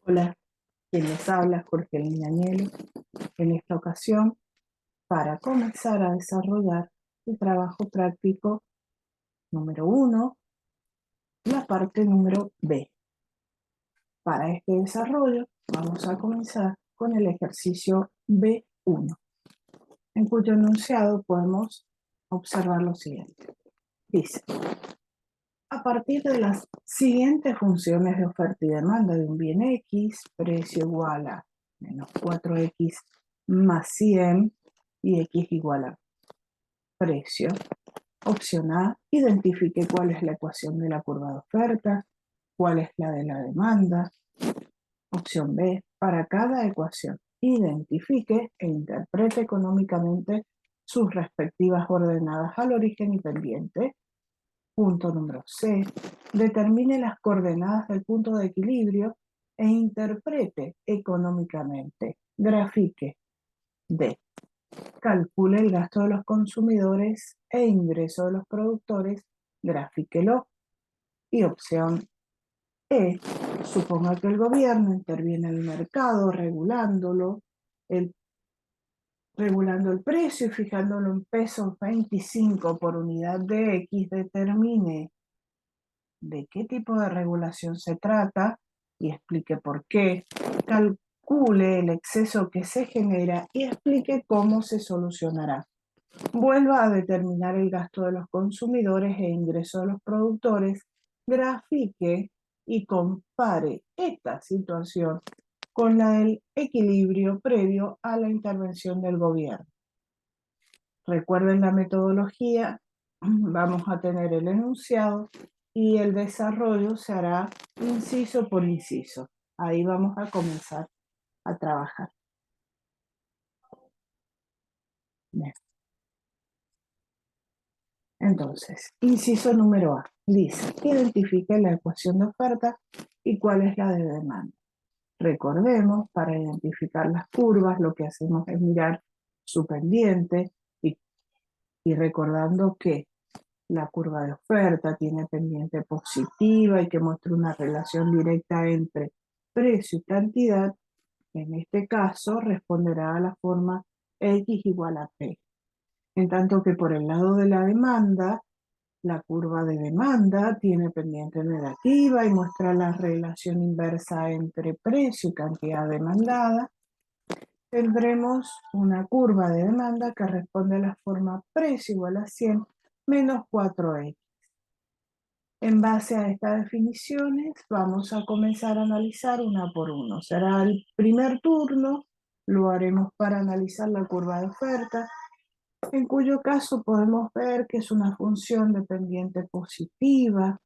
Hola, quien les habla, Jorge Añelo, en esta ocasión para comenzar a desarrollar el trabajo práctico número 1, la parte número B. Para este desarrollo vamos a comenzar con el ejercicio B1, en cuyo enunciado podemos observar lo siguiente. Dice, a partir de las siguientes funciones de oferta y demanda de un bien X, precio igual a menos 4X más 100 y X igual a precio. Opción A, identifique cuál es la ecuación de la curva de oferta, cuál es la de la demanda. Opción B, para cada ecuación, identifique e interprete económicamente sus respectivas ordenadas al origen y pendiente. Punto número C, determine las coordenadas del punto de equilibrio e interprete económicamente. Grafique. D, calcule el gasto de los consumidores e ingreso de los productores. Grafíquelo. Y opción E, suponga que el gobierno interviene en el mercado regulando el precio y fijándolo en pesos 25 por unidad de X, determine de qué tipo de regulación se trata y explique por qué, calcule el exceso que se genera y explique cómo se solucionará. Vuelva a determinar el gasto de los consumidores e ingreso de los productores, grafique y compare esta situación con la del equilibrio previo a la intervención del gobierno. Recuerden la metodología, vamos a tener el enunciado y el desarrollo se hará inciso por inciso. Ahí vamos a comenzar a trabajar. Bien. Entonces, inciso número A, dice, identifique la ecuación de oferta y cuál es la de demanda. Recordemos, para identificar las curvas, lo que hacemos es mirar su pendiente y recordando que la curva de oferta tiene pendiente positiva y que muestra una relación directa entre precio y cantidad, en este caso responderá a la forma X igual a P. En tanto que por el lado de la demanda, la curva de demanda tiene pendiente negativa y muestra la relación inversa entre precio y cantidad demandada. Tendremos una curva de demanda que responde a la forma precio igual a 100 menos 4X. En base a estas definiciones, vamos a comenzar a analizar una por uno. Será el primer turno, lo haremos para analizar la curva de oferta, en cuyo caso podemos ver que es una función dependiente positiva,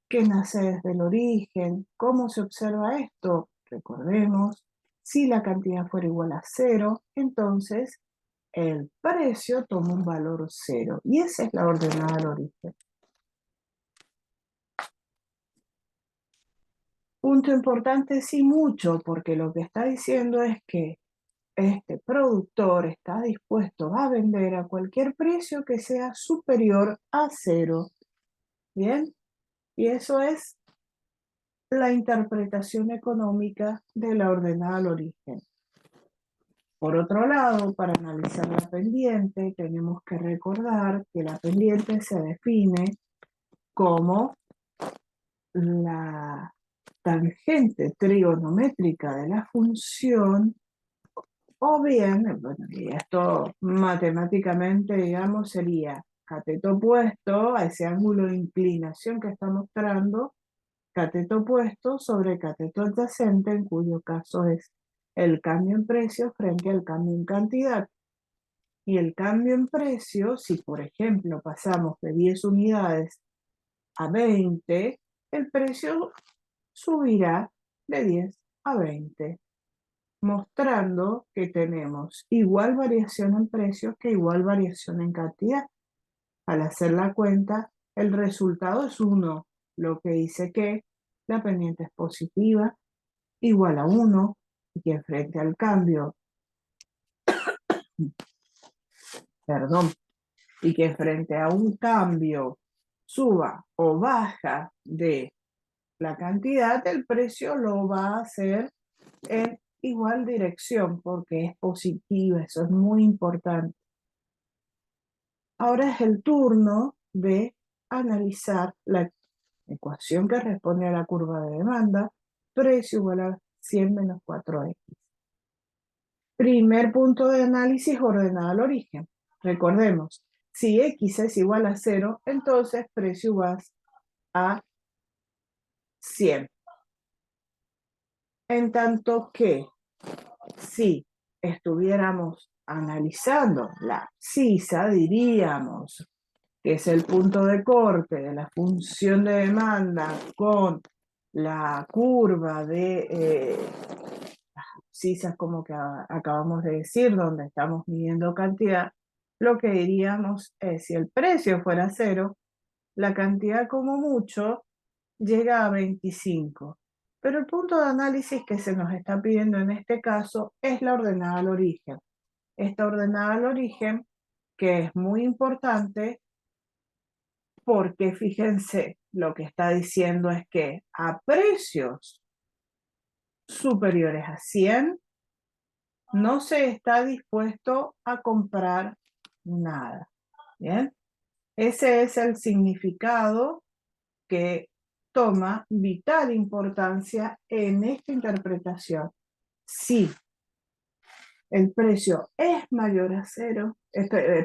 que nace desde el origen. ¿Cómo se observa esto? Recordemos, si la cantidad fuera igual a 0, entonces el precio toma un valor 0, y esa es la ordenada al origen. Punto importante, sí, mucho, porque lo que está diciendo es que este productor está dispuesto a vender a cualquier precio que sea superior a 0. ¿Bien? Y eso es la interpretación económica de la ordenada al origen. Por otro lado, para analizar la pendiente, tenemos que recordar que la pendiente se define como la tangente trigonométrica de la función, o bien, bueno, y esto matemáticamente, digamos, sería cateto opuesto a ese ángulo de inclinación que está mostrando, cateto opuesto sobre cateto adyacente, en cuyo caso es el cambio en precio frente al cambio en cantidad. Y el cambio en precio, si por ejemplo pasamos de 10 unidades a 20, el precio subirá de 10 a 20, mostrando que tenemos igual variación en precios que igual variación en cantidad. Al hacer la cuenta, el resultado es 1, lo que dice que la pendiente es positiva, igual a 1, y que frente al cambio, perdón, y que frente a un cambio suba o baja de la cantidad, el precio lo va a hacer en igual dirección porque es positiva, eso es muy importante. Ahora es el turno de analizar la ecuación que responde a la curva de demanda, precio igual a 100 menos 4x. Primer punto de análisis ordenado al origen. Recordemos, si x es igual a 0, entonces precio igual a 100. En tanto que si estuviéramos analizando la abscisa, diríamos que es el punto de corte de la función de demanda con la curva de las abscisas, como que acabamos de decir, donde estamos midiendo cantidad, lo que diríamos es, si el precio fuera 0, la cantidad como mucho llega a 25. Pero el punto de análisis que se nos está pidiendo en este caso es la ordenada al origen. Esta ordenada al origen, que es muy importante, porque fíjense, lo que está diciendo es que a precios superiores a 100 no se está dispuesto a comprar nada. ¿Bien? Ese es el significado que toma vital importancia en esta interpretación. Si el precio es mayor a 0,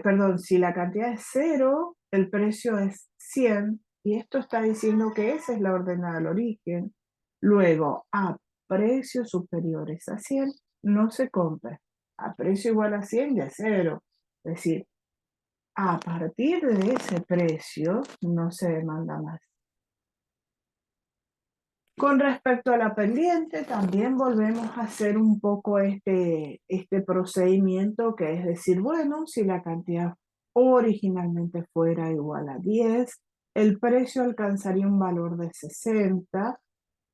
perdón, si la cantidad es 0, el precio es 100, y esto está diciendo que esa es la ordenada al origen. Luego, a precios superiores a 100, no se compra. A precio igual a 100 ya es 0. Es decir, a partir de ese precio no se demanda más. Con respecto a la pendiente, también volvemos a hacer un poco este procedimiento, que es decir, bueno, si la cantidad originalmente fuera igual a 10, el precio alcanzaría un valor de 60,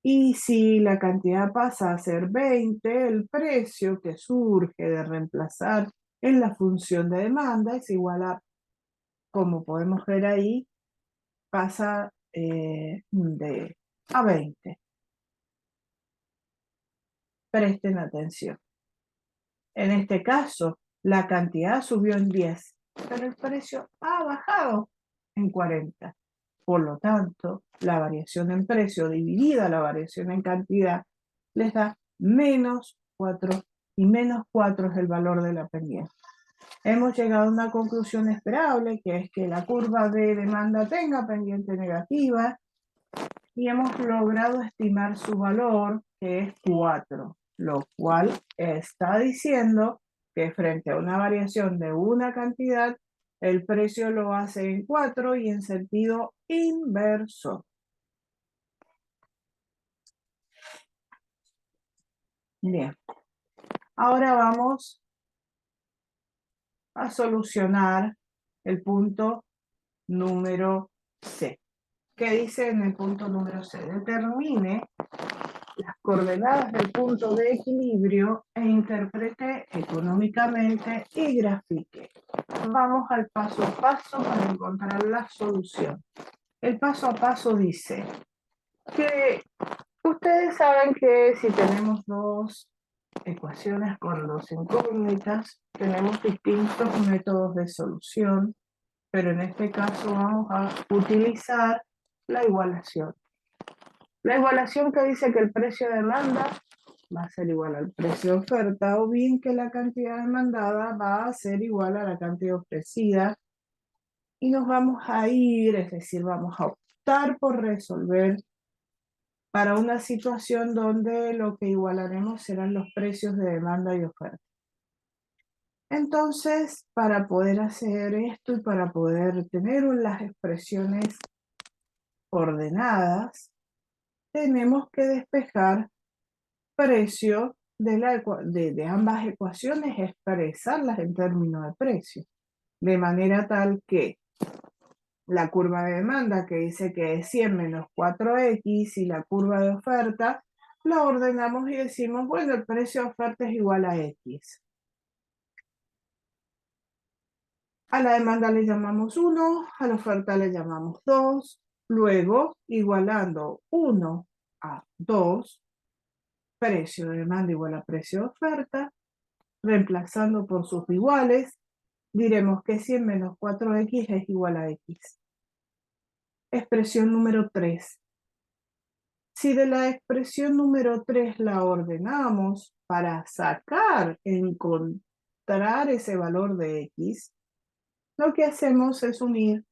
y si la cantidad pasa a ser 20, el precio que surge de reemplazar en la función de demanda es igual a, como podemos ver ahí, pasa a 20. Presten atención. En este caso, la cantidad subió en 10, pero el precio ha bajado en 40. Por lo tanto, la variación en precio dividida la variación en cantidad les da menos 4, y menos 4 es el valor de la pendiente. Hemos llegado a una conclusión esperable, que es que la curva de demanda tenga pendiente negativa, y hemos logrado estimar su valor, que es 4, lo cual está diciendo que frente a una variación de una cantidad, el precio lo hace en 4 y en sentido inverso. Bien, ahora vamos a solucionar el punto número C. ¿Qué dice en el punto número C? Determine las coordenadas del punto de equilibrio e interprete económicamente y grafique. Vamos al paso a paso para encontrar la solución. El paso a paso dice que ustedes saben que si tenemos dos ecuaciones con dos incógnitas, tenemos distintos métodos de solución, pero en este caso vamos a utilizar la igualación. La igualación que dice que el precio de demanda va a ser igual al precio de oferta, o bien que la cantidad demandada va a ser igual a la cantidad ofrecida, y nos vamos a ir, es decir, vamos a optar por resolver para una situación donde lo que igualaremos serán los precios de demanda y oferta. Entonces, para poder hacer esto y para poder tener las expresiones ordenadas, tenemos que despejar precio de ambas ecuaciones, expresarlas en términos de precio, de manera tal que la curva de demanda, que dice que es 100 menos 4x, y la curva de oferta, la ordenamos y decimos, bueno, el precio de oferta es igual a x. A la demanda le llamamos 1, a la oferta le llamamos 2, luego igualando 1 a 2, precio de demanda igual a precio de oferta, reemplazando por sus iguales, diremos que 100 menos 4x es igual a x. Expresión número 3. Si de la expresión número 3 la ordenamos para encontrar ese valor de x, lo que hacemos es unir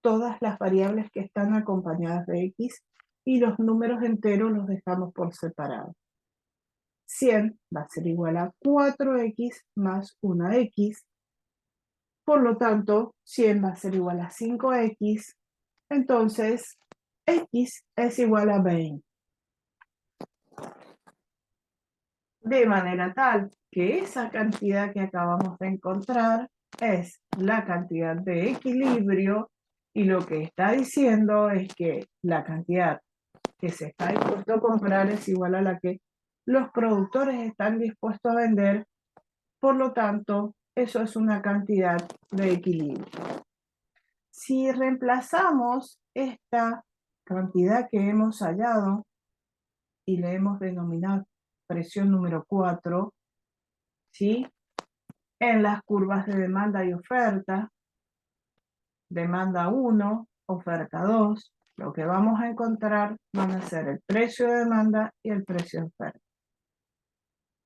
todas las variables que están acompañadas de x y los números enteros los dejamos por separado. 100 va a ser igual a 4x más 1x. Por lo tanto, 100 va a ser igual a 5x. Entonces, x es igual a 20. De manera tal que esa cantidad que acabamos de encontrar es la cantidad de equilibrio y lo que está diciendo es que la cantidad que se está dispuesto a comprar es igual a la que los productores están dispuestos a vender. Por lo tanto, eso es una cantidad de equilibrio. Si reemplazamos esta cantidad que hemos hallado y le hemos denominado presión número 4, ¿sí? En las curvas de demanda y oferta, demanda 1, oferta 2, lo que vamos a encontrar van a ser el precio de demanda y el precio de oferta.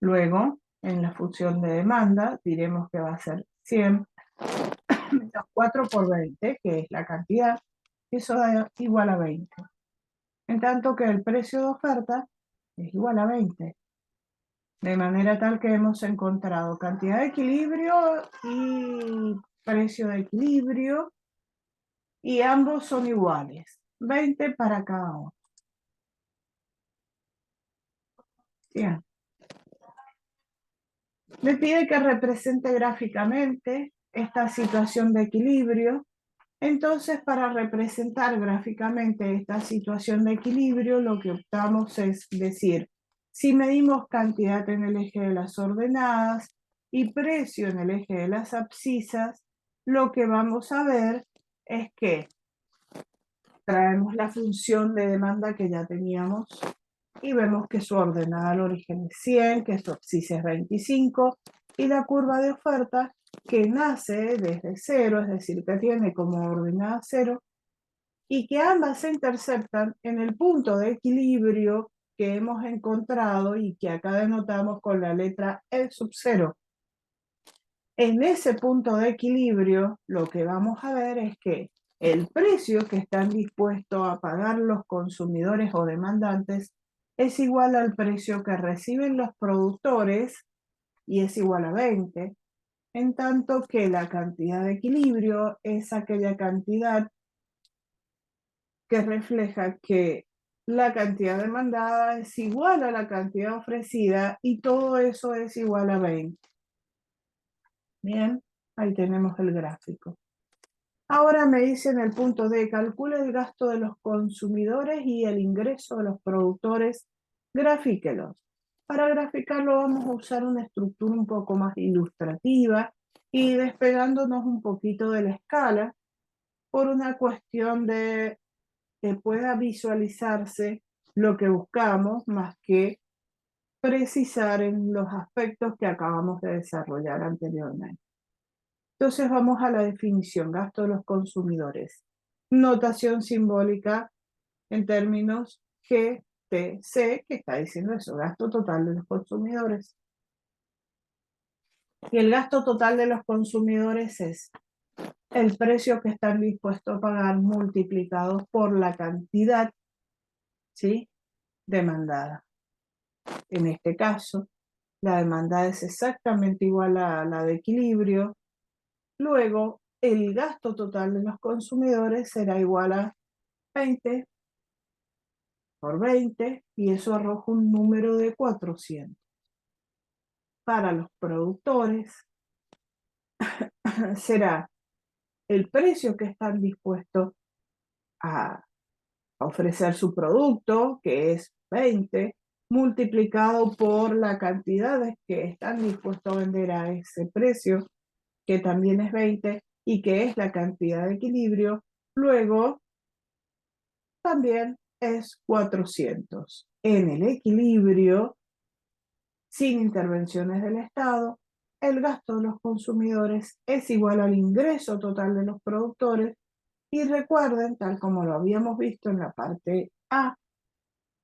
Luego, en la función de demanda, diremos que va a ser 100 menos 4 por 20, que es la cantidad, y eso da igual a 20. En tanto que el precio de oferta es igual a 20. De manera tal que hemos encontrado cantidad de equilibrio y precio de equilibrio, y ambos son iguales. 20 para cada uno. Bien. Me pide que represente gráficamente esta situación de equilibrio. Entonces, para representar gráficamente esta situación de equilibrio, lo que optamos es decir, si medimos cantidad en el eje de las ordenadas y precio en el eje de las abscisas, lo que vamos a ver es que traemos la función de demanda que ya teníamos y vemos que su ordenada al origen es 100, que su abscisa es 25 y la curva de oferta que nace desde 0, es decir, que tiene como ordenada 0, y que ambas se interceptan en el punto de equilibrio que hemos encontrado y que acá denotamos con la letra E sub 0. En ese punto de equilibrio, lo que vamos a ver es que el precio que están dispuestos a pagar los consumidores o demandantes es igual al precio que reciben los productores y es igual a 20, en tanto que la cantidad de equilibrio es aquella cantidad que refleja que la cantidad demandada es igual a la cantidad ofrecida y todo eso es igual a 20. Bien, ahí tenemos el gráfico. Ahora me dice en el punto D, calcula el gasto de los consumidores y el ingreso de los productores, grafíquelos. Para graficarlo vamos a usar una estructura un poco más ilustrativa y despegándonos un poquito de la escala por una cuestión de que pueda visualizarse lo que buscamos más que precisar en los aspectos que acabamos de desarrollar anteriormente. Entonces vamos a la definición, gasto de los consumidores. Notación simbólica en términos GTC, que está diciendo eso, gasto total de los consumidores. Y el gasto total de los consumidores es el precio que están dispuestos a pagar multiplicado por la cantidad, ¿sí?, demandada. En este caso, la demanda es exactamente igual a la de equilibrio. Luego, el gasto total de los consumidores será igual a 20 por 20 y eso arroja un número de 400. Para los productores será el precio que están dispuestos a ofrecer su producto, que es 20, multiplicado por la cantidad que están dispuestos a vender a ese precio, que también es 20, y que es la cantidad de equilibrio. Luego, también es 400. En el equilibrio, sin intervenciones del Estado, el gasto de los consumidores es igual al ingreso total de los productores. Y recuerden, tal como lo habíamos visto en la parte A,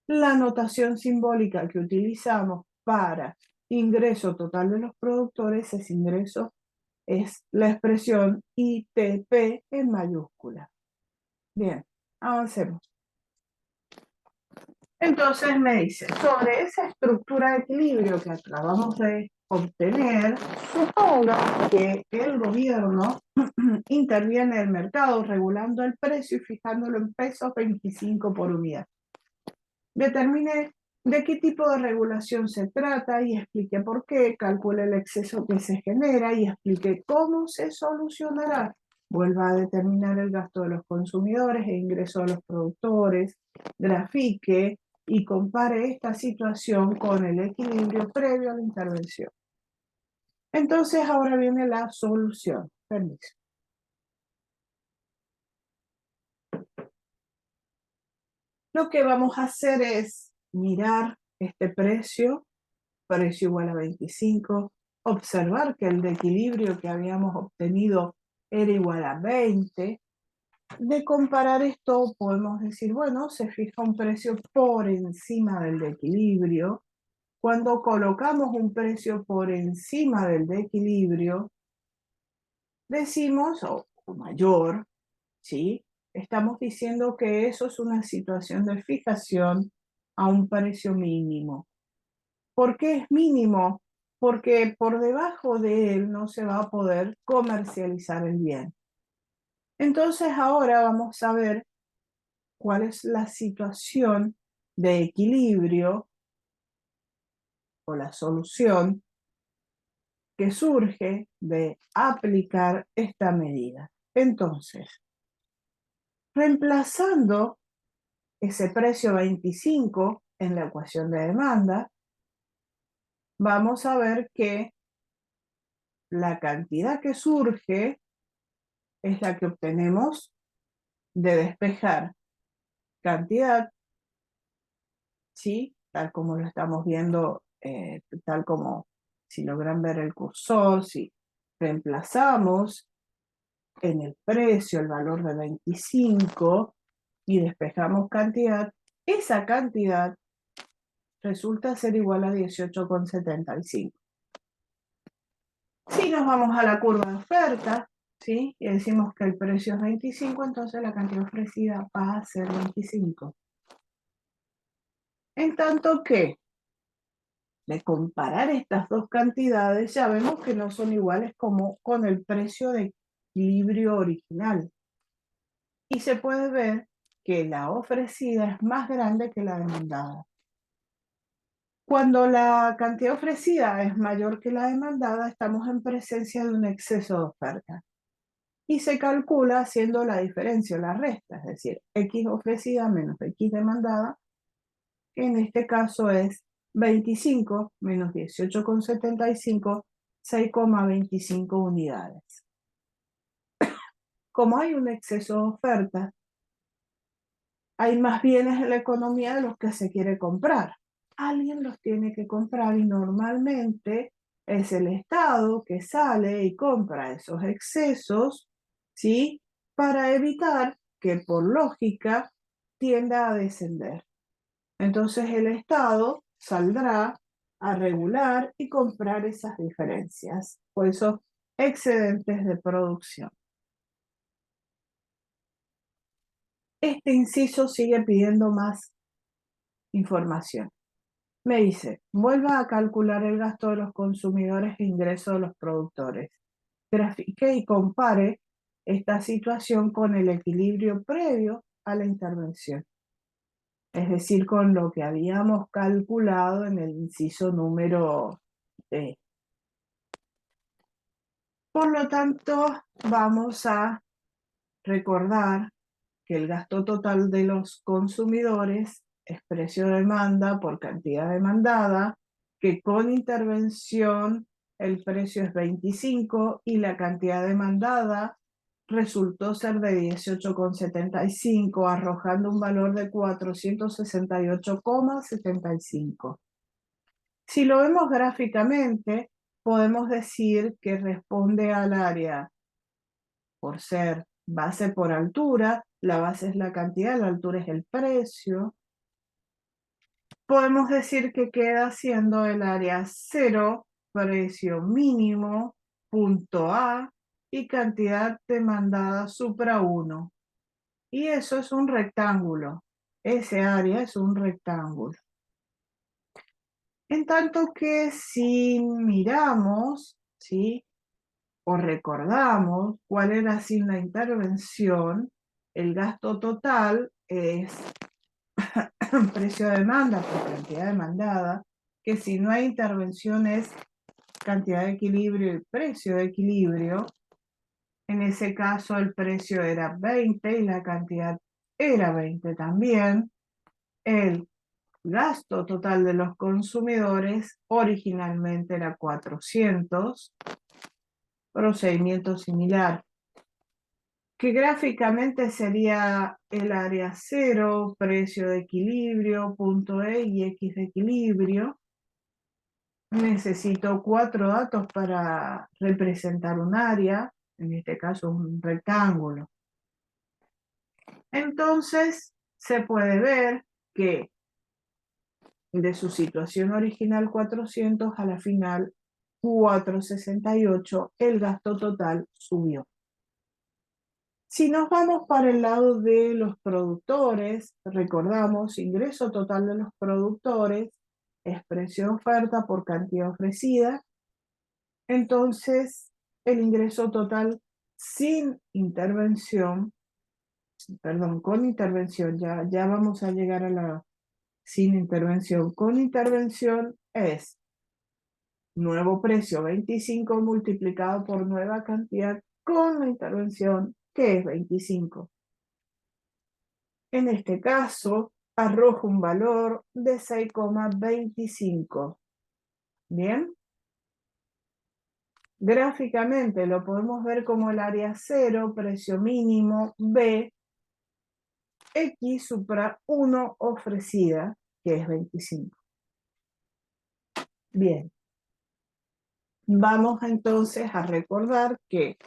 la notación simbólica que utilizamos para ingreso total de los productores, ese ingreso es la expresión ITP en mayúscula. Bien, avancemos. Entonces me dice, sobre esa estructura de equilibrio que acabamos de obtener, suponga que el gobierno interviene en el mercado regulando el precio y fijándolo en pesos 25 por unidad. Determine de qué tipo de regulación se trata y explique por qué, calcule el exceso que se genera y explique cómo se solucionará. Vuelva a determinar el gasto de los consumidores e ingreso de los productores, grafique y compare esta situación con el equilibrio previo a la intervención. Entonces ahora viene la solución. Permiso. Lo que vamos a hacer es mirar este precio igual a 25, observar que el de equilibrio que habíamos obtenido era igual a 20. De comparar esto podemos decir, bueno, se fija un precio por encima del de equilibrio. Cuando colocamos un precio por encima del de equilibrio, decimos, o mayor, ¿sí? Estamos diciendo que eso es una situación de fijación a un precio mínimo. ¿Por qué es mínimo? Porque por debajo de él no se va a poder comercializar el bien. Entonces ahora vamos a ver cuál es la situación de equilibrio o la solución que surge de aplicar esta medida. Entonces, reemplazando ese precio 25 en la ecuación de demanda, vamos a ver que la cantidad que surge es la que obtenemos de despejar cantidad, ¿sí? Tal como lo estamos viendo, tal como si logran ver el cursor, si reemplazamos en el precio el valor de 25 y despejamos cantidad, esa cantidad resulta ser igual a 18,75. Si nos vamos a la curva de oferta, ¿sí? Y decimos que el precio es 25, entonces la cantidad ofrecida va a ser 25. En tanto que de comparar estas dos cantidades, ya vemos que no son iguales como con el precio de equilibrio original. Y se puede ver que la ofrecida es más grande que la demandada. Cuando la cantidad ofrecida es mayor que la demandada, estamos en presencia de un exceso de oferta. Y se calcula haciendo la diferencia o la resta, es decir, X ofrecida menos X demandada, que en este caso es 25 menos 18,75, 6,25 unidades. Como hay un exceso de oferta, hay más bienes en la economía de los que se quiere comprar. Alguien los tiene que comprar y normalmente es el Estado que sale y compra esos excesos, ¿sí? Para evitar que por lógica tienda a descender. Entonces el Estado saldrá a regular y comprar esas diferencias o esos excedentes de producción. Este inciso sigue pidiendo más información. Me dice, vuelva a calcular el gasto de los consumidores e ingreso de los productores. Grafique y compare esta situación con el equilibrio previo a la intervención. Es decir, con lo que habíamos calculado en el inciso número D. Por lo tanto, vamos a recordar que el gasto total de los consumidores es precio de demanda por cantidad demandada, que con intervención el precio es 25 y la cantidad demandada, resultó ser de 18,75, arrojando un valor de 468,75. Si lo vemos gráficamente, podemos decir que responde al área por ser base por altura. La base es la cantidad, la altura es el precio. Podemos decir que queda siendo el área 0, precio mínimo, punto A, y cantidad demandada supra 1. Y eso es un rectángulo. Ese área es un rectángulo. En tanto que si miramos, ¿sí?, o recordamos cuál era sin la intervención, el gasto total es precio de demanda por cantidad demandada, que si no hay intervención es cantidad de equilibrio y precio de equilibrio. En ese caso el precio era 20 y la cantidad era 20 también. El gasto total de los consumidores originalmente era 400. Procedimiento similar, que gráficamente sería el área 0, precio de equilibrio, punto E y X de equilibrio. Necesito 4 datos para representar un área, en este caso un rectángulo. Entonces, se puede ver que de su situación original 400 a la final 468, el gasto total subió. Si nos vamos para el lado de los productores, recordamos, ingreso total de los productores es precio de oferta por cantidad ofrecida. Entonces, el ingreso total sin intervención, perdón, con intervención, ya vamos a llegar a la sin intervención. Con intervención es nuevo precio 25 multiplicado por nueva cantidad con la intervención, que es 25. En este caso, arroja un valor de 6,25. Bien. Gráficamente lo podemos ver como el área 0, precio mínimo, B, X supra 1 ofrecida, que es 25. Bien. Vamos entonces a recordar que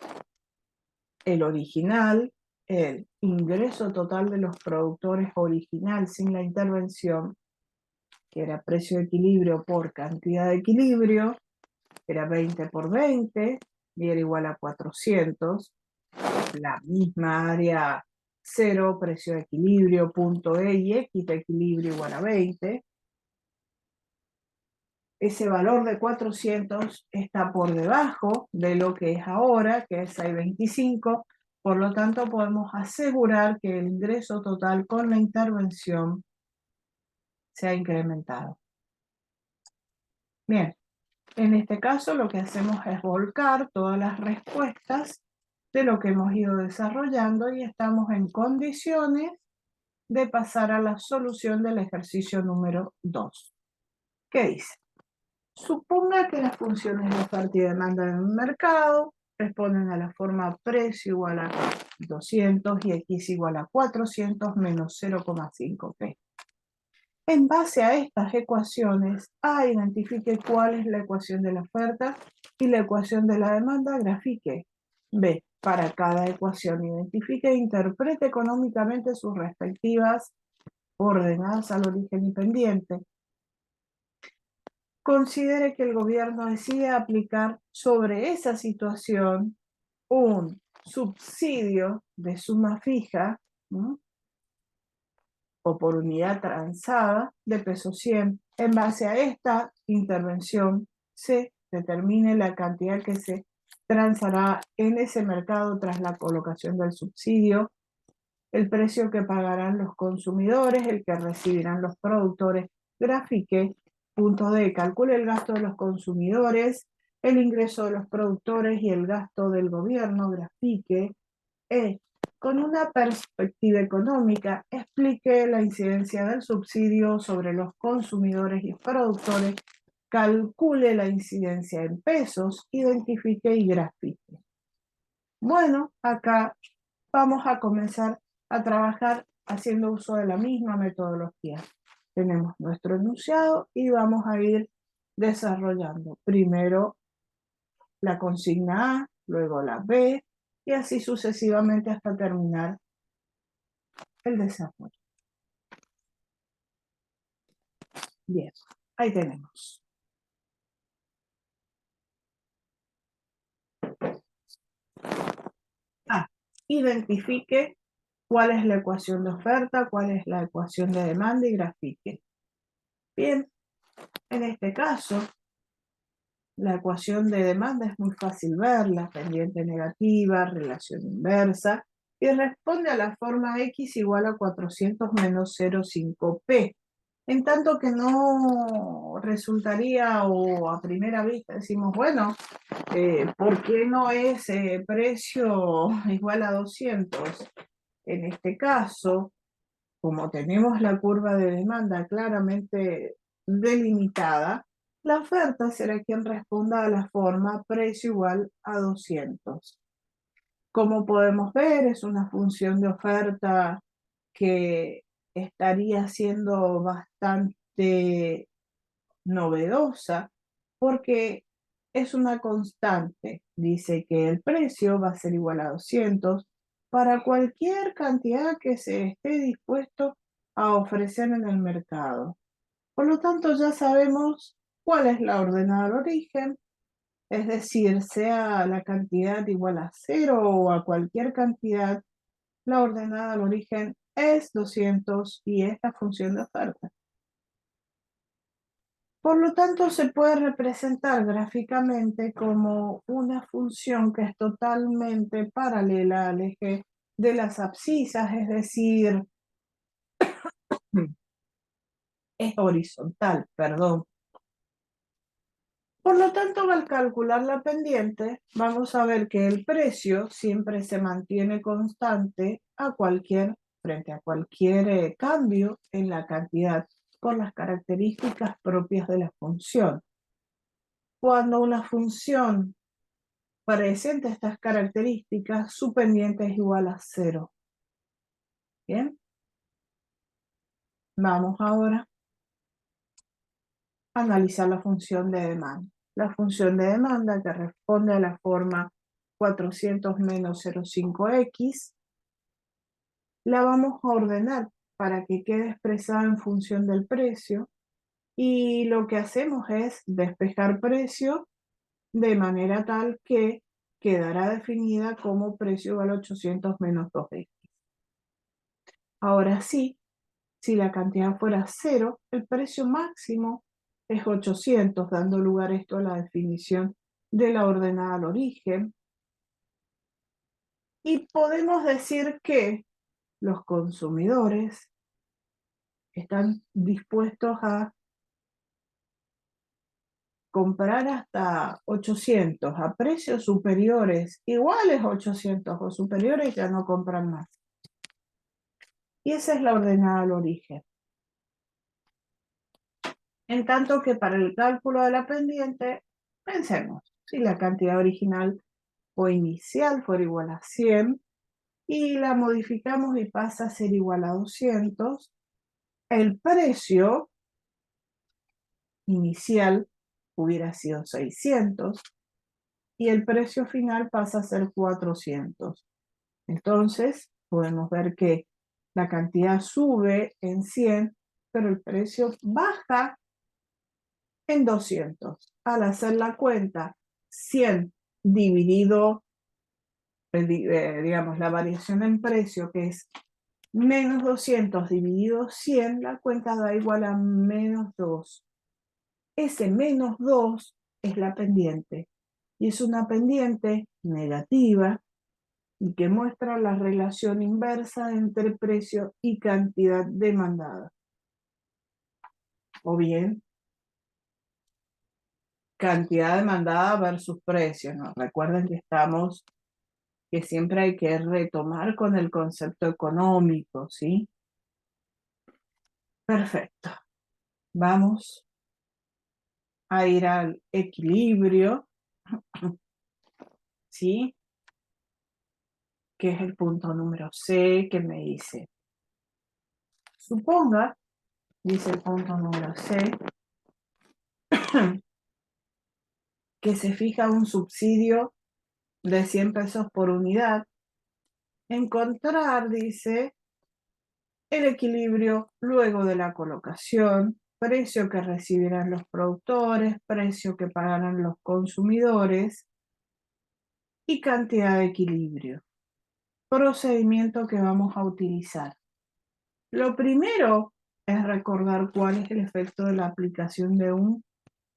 el original, el ingreso total de los productores original sin la intervención, que era precio de equilibrio por cantidad de equilibrio, era 20 por 20 y era igual a 400. La misma área 0, precio de equilibrio, punto E y X de equilibrio igual a 20. Ese valor de 400 está por debajo de lo que es ahora, que es 625. Por lo tanto, podemos asegurar que el ingreso total con la intervención se ha incrementado. Bien, en este caso lo que hacemos es volcar todas las respuestas de lo que hemos ido desarrollando y estamos en condiciones de pasar a la solución del ejercicio número 2. ¿Qué dice? Suponga que las funciones de oferta y demanda en un mercado responden a la forma precio igual a 200 y X igual a 400 menos 0,5 P. En base a estas ecuaciones, A identifique cuál es la ecuación de la oferta y la ecuación de la demanda, grafique. B, para cada ecuación identifique e interprete económicamente sus respectivas ordenadas al origen y pendiente. Considere que el gobierno decide aplicar sobre esa situación un subsidio de suma fija, ¿no?, o por unidad transada de peso 100. En base a esta intervención se determine la cantidad que se transará en ese mercado tras la colocación del subsidio, el precio que pagarán los consumidores, el que recibirán los productores. Grafique. Punto D. Calcule el gasto de los consumidores, el ingreso de los productores y el gasto del gobierno. Grafique. E. Con una perspectiva económica, explique la incidencia del subsidio sobre los consumidores y productores, calcule la incidencia en pesos, identifique y grafique. Bueno, acá vamos a comenzar a trabajar haciendo uso de la misma metodología. Tenemos nuestro enunciado y vamos a ir desarrollando primero la consigna A, luego la B, y así sucesivamente hasta terminar el desarrollo. Bien, ahí tenemos. A, identifique cuál es la ecuación de oferta, cuál es la ecuación de demanda y grafique. Bien, en este caso, la ecuación de demanda es muy fácil verla, pendiente negativa, relación inversa, y responde a la forma x igual a 400 menos 0,5p. En tanto que no resultaría, o a primera vista decimos, bueno, ¿por qué no es precio igual a 200? En este caso, como tenemos la curva de demanda claramente delimitada, la oferta será quien responda a la forma precio igual a 200. Como podemos ver, es una función de oferta que estaría siendo bastante novedosa porque es una constante. Dice que el precio va a ser igual a 200 para cualquier cantidad que se esté dispuesto a ofrecer en el mercado. Por lo tanto, ya sabemos cuál es la ordenada al origen, es decir, sea la cantidad igual a 0 o a cualquier cantidad, la ordenada al origen es 200 y es la función de oferta. Por lo tanto, se puede representar gráficamente como una función que es totalmente paralela al eje de las abscisas, es decir, es horizontal, perdón. Por lo tanto, al calcular la pendiente, vamos a ver que el precio siempre se mantiene constante frente a cualquier cambio en la cantidad por las características propias de la función. Cuando una función presenta estas características, su pendiente es igual a 0. Bien, vamos ahora a analizar la función de demanda. La función de demanda que responde a la forma 400 menos 0,5x, la vamos a ordenar para que quede expresada en función del precio y lo que hacemos es despejar precio de manera tal que quedará definida como precio igual a 800 menos 2x. Ahora sí, si la cantidad fuera 0, el precio máximo es 800, dando lugar esto a la definición de la ordenada al origen. Y podemos decir que los consumidores están dispuestos a comprar hasta 800 a precios superiores, iguales a 800 o superiores, ya no compran más. Y esa es la ordenada al origen. En tanto que para el cálculo de la pendiente, pensemos, si la cantidad original o inicial fuera igual a 100 y la modificamos y pasa a ser igual a 200, el precio inicial hubiera sido 600 y el precio final pasa a ser 400. Entonces, podemos ver que la cantidad sube en 100, pero el precio baja en 200. Al hacer la cuenta, 100 dividido, digamos, la variación en precio, que es menos 200 dividido 100, la cuenta da igual a menos 2. Ese menos 2 es la pendiente, y es una pendiente negativa y que muestra la relación inversa entre precio y cantidad demandada. O bien, cantidad demandada versus precio, ¿no? Recuerden que siempre hay que retomar con el concepto económico, ¿sí? Perfecto. Vamos a ir al equilibrio, ¿sí? que es el punto número C que me dice. Suponga, dice el punto número C, que se fija un subsidio de 100 pesos por unidad. Encontrar, dice, el equilibrio luego de la colocación, precio que recibirán los productores, precio que pagarán los consumidores y cantidad de equilibrio. Procedimiento que vamos a utilizar. Lo primero es recordar cuál es el efecto de la aplicación de un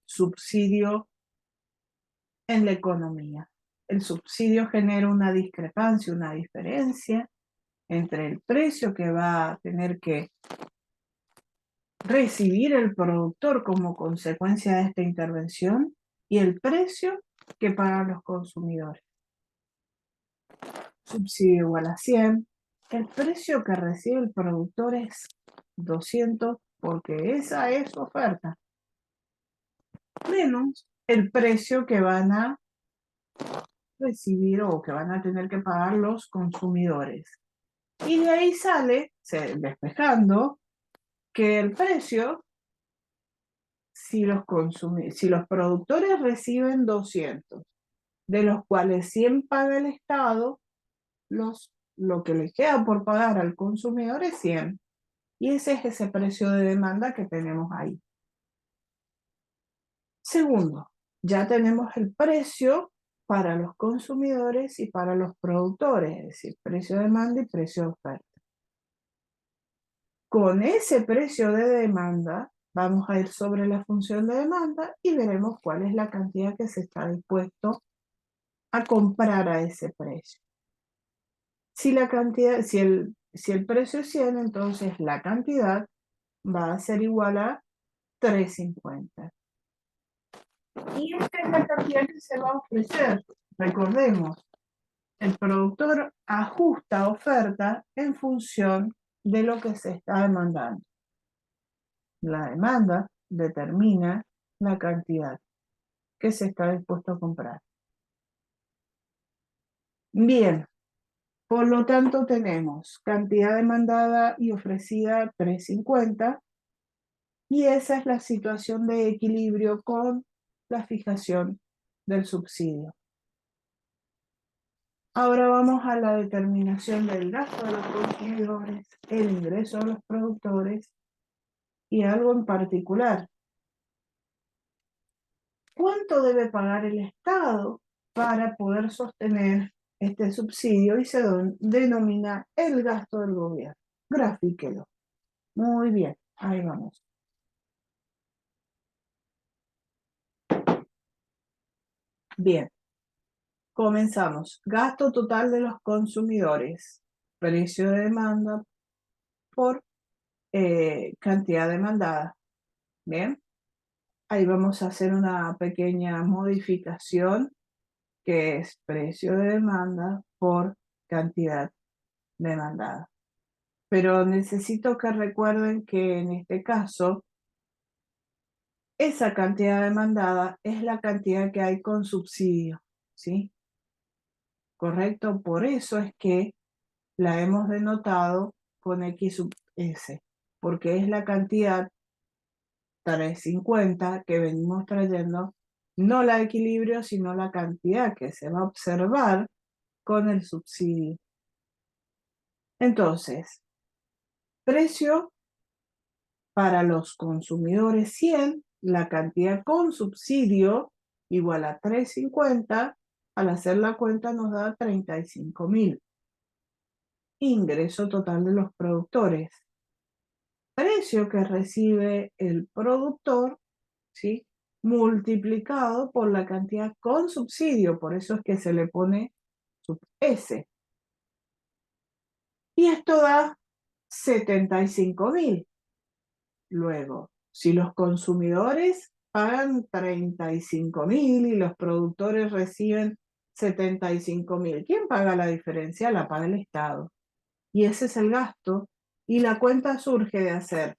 subsidio en la economía. El subsidio genera una discrepancia, una diferencia entre el precio que va a tener que recibir el productor como consecuencia de esta intervención y el precio que pagan los consumidores. Subsidio igual a 100. El precio que recibe el productor es 200 porque esa es su oferta. Menos el precio que van a recibir o que van a tener que pagar los consumidores. Y de ahí sale, despejando, que el precio, si los productores reciben 200, de los cuales 100 paga el Estado, lo que les queda por pagar al consumidor es 100. Y ese es ese precio de demanda que tenemos ahí. Segundo, ya tenemos el precio para los consumidores y para los productores, es decir, precio de demanda y precio de oferta. Con ese precio de demanda, vamos a ir sobre la función de demanda y veremos cuál es la cantidad que se está dispuesto a comprar a ese precio. Si el precio es 100, entonces la cantidad va a ser igual a 3.50. Y esta es la cantidad que se va a ofrecer. Recordemos, el productor ajusta oferta en función de lo que se está demandando. La demanda determina la cantidad que se está dispuesto a comprar. Bien, por lo tanto tenemos cantidad demandada y ofrecida 3.50 y esa es la situación de equilibrio con la fijación del subsidio. Ahora vamos a la determinación del gasto de los consumidores, el ingreso de los productores y algo en particular. ¿Cuánto debe pagar el Estado para poder sostener este subsidio? Y se denomina el gasto del gobierno. Grafíquelo. Muy bien, ahí vamos. Bien, comenzamos. Gasto total de los consumidores. Precio de demanda por cantidad demandada. Bien, ahí vamos a hacer una pequeña modificación que es precio de demanda por cantidad demandada. Pero necesito que recuerden que en este caso, esa cantidad demandada es la cantidad que hay con subsidio, ¿sí? ¿Correcto? Por eso es que la hemos denotado con X sub S, porque es la cantidad 350 que venimos trayendo, no la de equilibrio, sino la cantidad que se va a observar con el subsidio. Entonces, precio para los consumidores 100, la cantidad con subsidio igual a 3.50, al hacer la cuenta nos da 35.000. Ingreso total de los productores. Precio que recibe el productor, ¿sí? Multiplicado por la cantidad con subsidio, por eso es que se le pone sub S. Y esto da 75.000. Luego, si los consumidores pagan 35.000 y los productores reciben 75.000, ¿quién paga la diferencia? La paga el Estado. Y ese es el gasto. Y la cuenta surge de hacer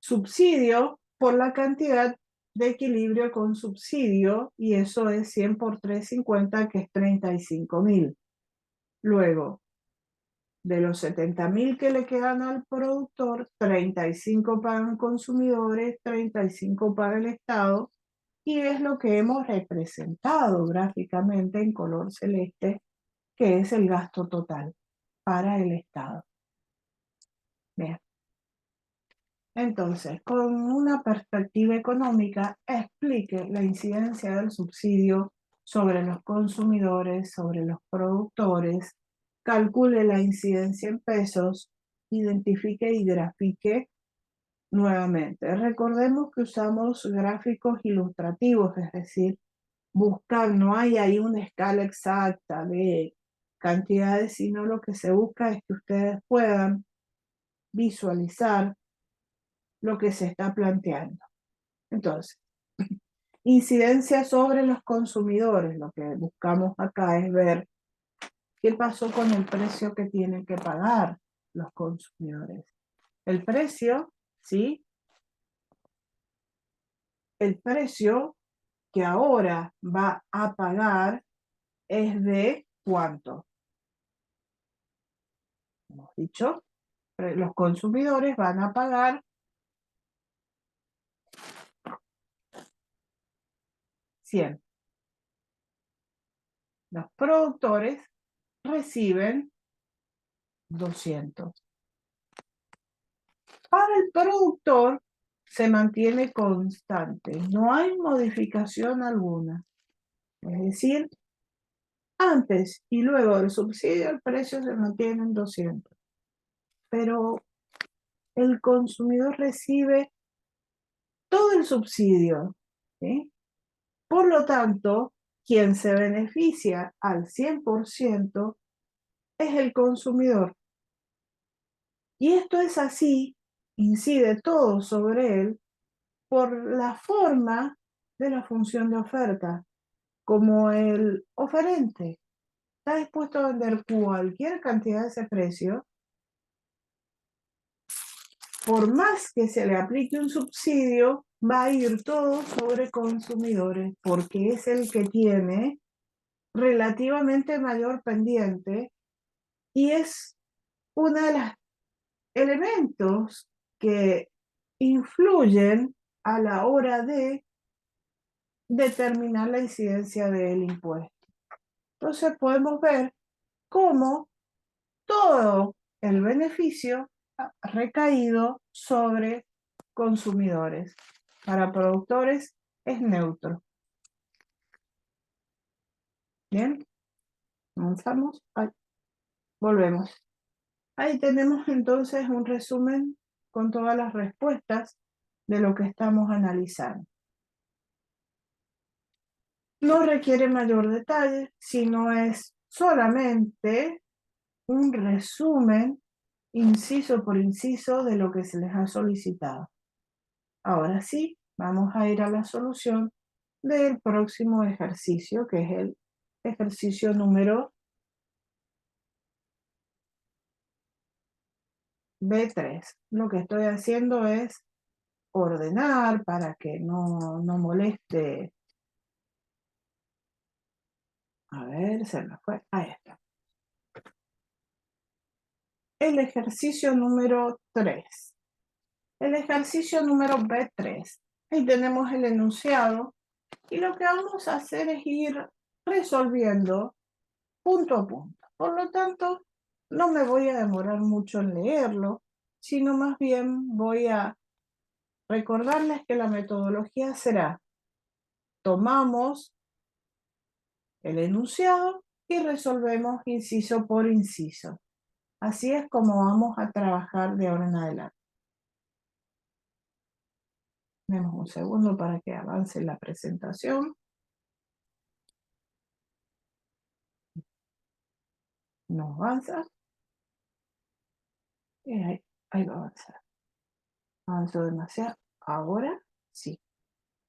subsidio por la cantidad de equilibrio con subsidio, y eso es 100 por 3.50, que es 35.000. Luego, de los 70.000 que le quedan al productor, 35 pagan consumidores, 35 paga el Estado, y es lo que hemos representado gráficamente en color celeste, que es el gasto total para el Estado. Bien. Entonces, con una perspectiva económica, explique la incidencia del subsidio sobre los consumidores, sobre los productores, calcule la incidencia en pesos, identifique y grafique nuevamente. Recordemos que usamos gráficos ilustrativos, es decir, buscar, no hay ahí una escala exacta de cantidades, sino lo que se busca es que ustedes puedan visualizar lo que se está planteando. Entonces, incidencia sobre los consumidores. Lo que buscamos acá es ver qué pasó con el precio que tienen que pagar los consumidores. El precio, ¿sí? El precio que ahora va a pagar es de ¿cuánto? Hemos dicho, los consumidores van a pagar 100. Los productores reciben 200. Para el productor se mantiene constante, no hay modificación alguna. Es decir, antes y luego del subsidio el precio se mantiene en 200. Pero el consumidor recibe todo el subsidio, ¿sí? Por lo tanto, quien se beneficia al 100% es el consumidor. Y esto es así, incide todo sobre él por la forma de la función de oferta. Como el oferente está dispuesto a vender cualquier cantidad de ese precio, por más que se le aplique un subsidio, va a ir todo sobre consumidores, porque es el que tiene relativamente mayor pendiente y es uno de los elementos que influyen a la hora de determinar la incidencia del impuesto. Entonces podemos ver cómo todo el beneficio ha recaído sobre consumidores. Para productores es neutro. Bien, avanzamos. Ahí. Volvemos. Ahí tenemos entonces un resumen con todas las respuestas de lo que estamos analizando. No requiere mayor detalle, sino es solamente un resumen, inciso por inciso, de lo que se les ha solicitado. Ahora sí, vamos a ir a la solución del próximo ejercicio, que es el ejercicio número B3. Lo que estoy haciendo es ordenar para que no moleste. A ver, se me fue. Ahí está. El ejercicio número 3. El ejercicio número B3. Ahí tenemos el enunciado y lo que vamos a hacer es ir resolviendo punto a punto. Por lo tanto, no me voy a demorar mucho en leerlo, sino más bien voy a recordarles que la metodología será: tomamos el enunciado y resolvemos inciso por inciso. Así es como vamos a trabajar de ahora en adelante. Demos un segundo para que avance la presentación. No avanza. Ahí va a avanzar. Avanzó demasiado. Ahora sí.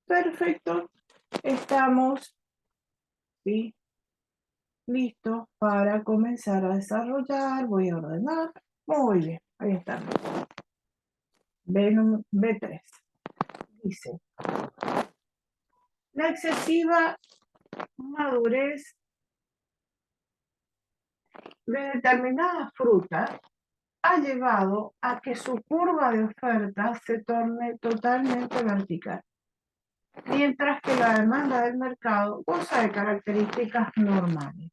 Perfecto. Estamos, ¿sí?, listos para comenzar a desarrollar. Voy a ordenar. Muy bien. Ahí está. B3. Dice: la excesiva madurez de determinada fruta ha llevado a que su curva de oferta se torne totalmente vertical, mientras que la demanda del mercado goza de características normales.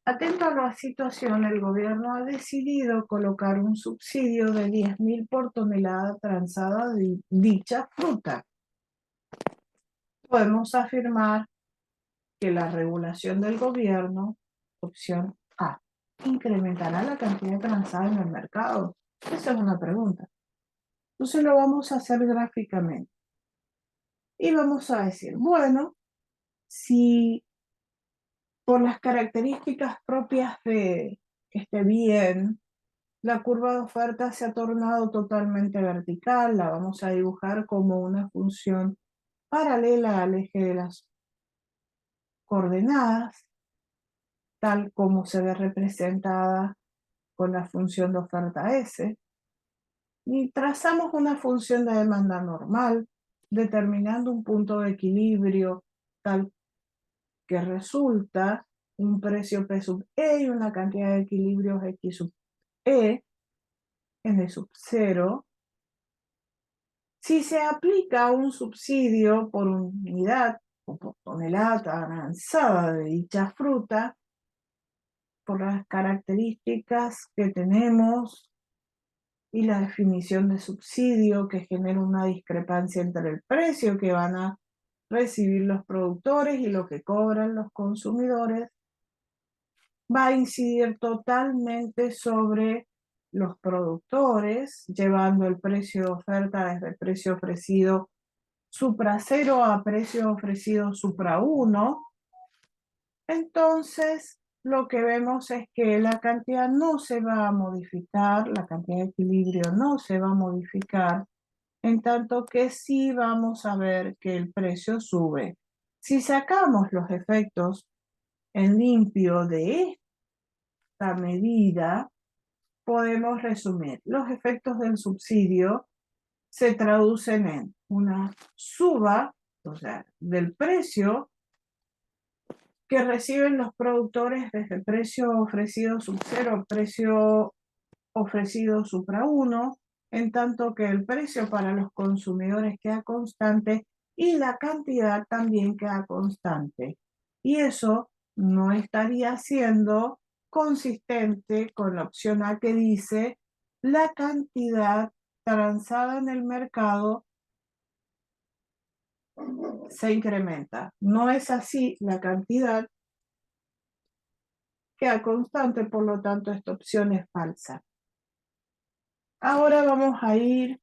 Atento a la situación, el gobierno ha decidido colocar un subsidio de 10.000 por tonelada transada de dicha fruta. Podemos afirmar que la regulación del gobierno, opción A, incrementará la cantidad transada en el mercado. Esa es una pregunta. Entonces lo vamos a hacer gráficamente. Y vamos a decir, bueno, si por las características propias de que esté bien, la curva de oferta se ha tornado totalmente vertical, la vamos a dibujar como una función paralela al eje de las coordenadas, tal como se ve representada con la función de oferta S, y trazamos una función de demanda normal, determinando un punto de equilibrio tal que resulta un precio P sub E y una cantidad de equilibrios X sub E, N sub 0. Si se aplica un subsidio por unidad o por tonelada transada de dicha fruta, por las características que tenemos y la definición de subsidio que genera una discrepancia entre el precio que van a recibir los productores y lo que cobran los consumidores, va a incidir totalmente sobre los productores, llevando el precio de oferta desde el precio ofrecido supra 0 a precio ofrecido supra 1. Entonces, lo que vemos es que la cantidad no se va a modificar, la cantidad de equilibrio no se va a modificar, en tanto que sí vamos a ver que el precio sube. Si sacamos los efectos en limpio de esta medida, podemos resumir. Los efectos del subsidio se traducen en una suba, o sea, del precio que reciben los productores desde el precio ofrecido sub 0 al precio ofrecido supra 1, en tanto que el precio para los consumidores queda constante y la cantidad también queda constante. Y eso no estaría siendo consistente con la opción A que dice la cantidad transada en el mercado se incrementa. No es así, la cantidad queda constante, por lo tanto esta opción es falsa. Ahora vamos a ir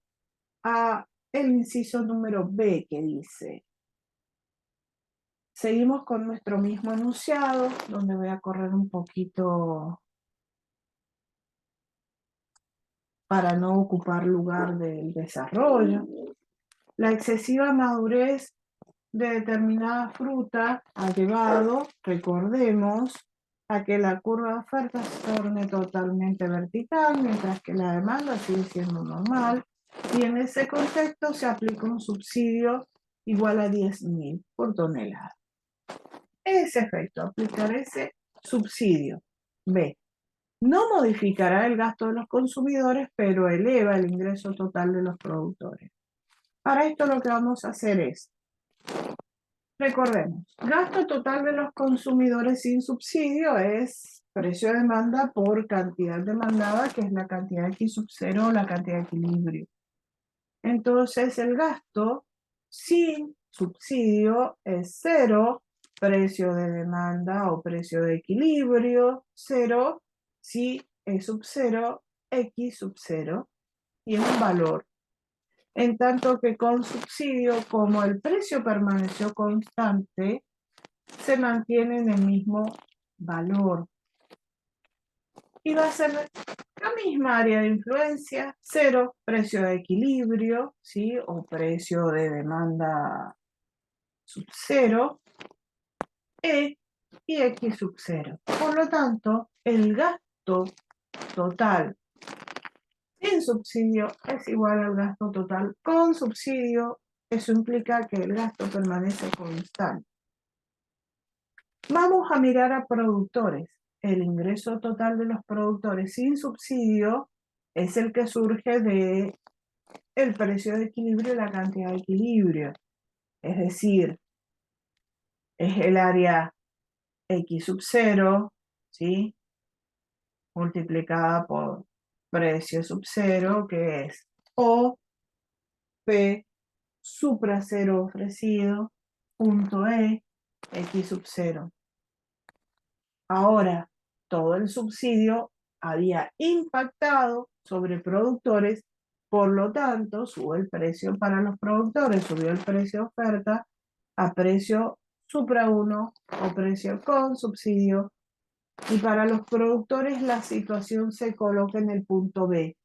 a el inciso número B que dice, seguimos con nuestro mismo enunciado, donde voy a correr un poquito para no ocupar lugar del desarrollo. La excesiva madurez de determinada fruta ha llevado, recordemos, a que la curva de oferta se torne totalmente vertical, mientras que la demanda sigue siendo normal, y en ese contexto se aplica un subsidio igual a 10.000 por tonelada. Ese efecto, aplicar ese subsidio. B. No modificará el gasto de los consumidores, pero eleva el ingreso total de los productores. Para esto lo que vamos a hacer es, recordemos, gasto total de los consumidores sin subsidio es precio de demanda por cantidad demandada, que es la cantidad X sub 0 o la cantidad de equilibrio. Entonces el gasto sin subsidio es 0, precio de demanda o precio de equilibrio, 0, si es sub 0, X sub 0, y es un valor. En tanto que con subsidio, como el precio permaneció constante, se mantiene en el mismo valor. Y va a ser la misma área de influencia, 0, precio de equilibrio, ¿sí? O precio de demanda sub 0, E y X sub 0. Por lo tanto, el gasto total sin subsidio es igual al gasto total con subsidio. Eso implica que el gasto permanece constante. Vamos a mirar a productores. el ingreso total de los productores sin subsidio es el que surge de el precio de equilibrio y la cantidad de equilibrio. Es decir, es el área X sub 0, ¿sí? Multiplicada por precio sub 0, que es O P supra 0 ofrecido, punto E, X sub 0. Ahora, todo el subsidio había impactado sobre productores, por lo tanto, sube el precio para los productores, subió el precio de oferta a precio supra 1 o precio con subsidio, y para los productores la situación se coloca en el punto B.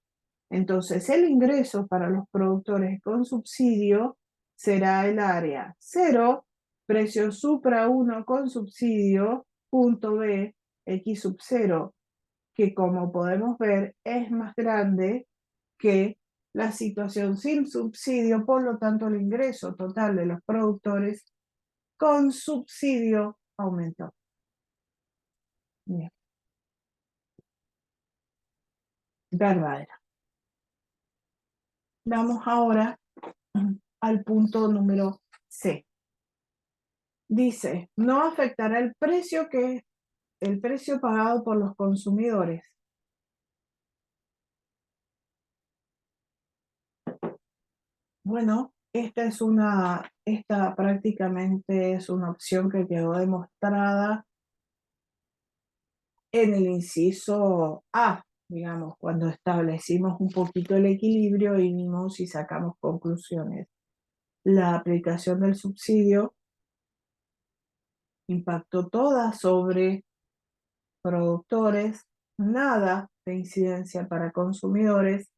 Entonces, el ingreso para los productores con subsidio será el área 0, precio supra 1 con subsidio, punto B, X sub 0, que como podemos ver es más grande que la situación sin subsidio, por lo tanto el ingreso total de los productores con subsidio aumentó. Bien. Verdadera. Vamos ahora al punto número C. Dice, no afectará el precio pagado por los consumidores. Bueno, esta prácticamente es una opción que quedó demostrada en el inciso A, digamos, cuando establecimos un poquito el equilibrio y vimos y sacamos conclusiones. La aplicación del subsidio impactó toda sobre productores, nada de incidencia para consumidores,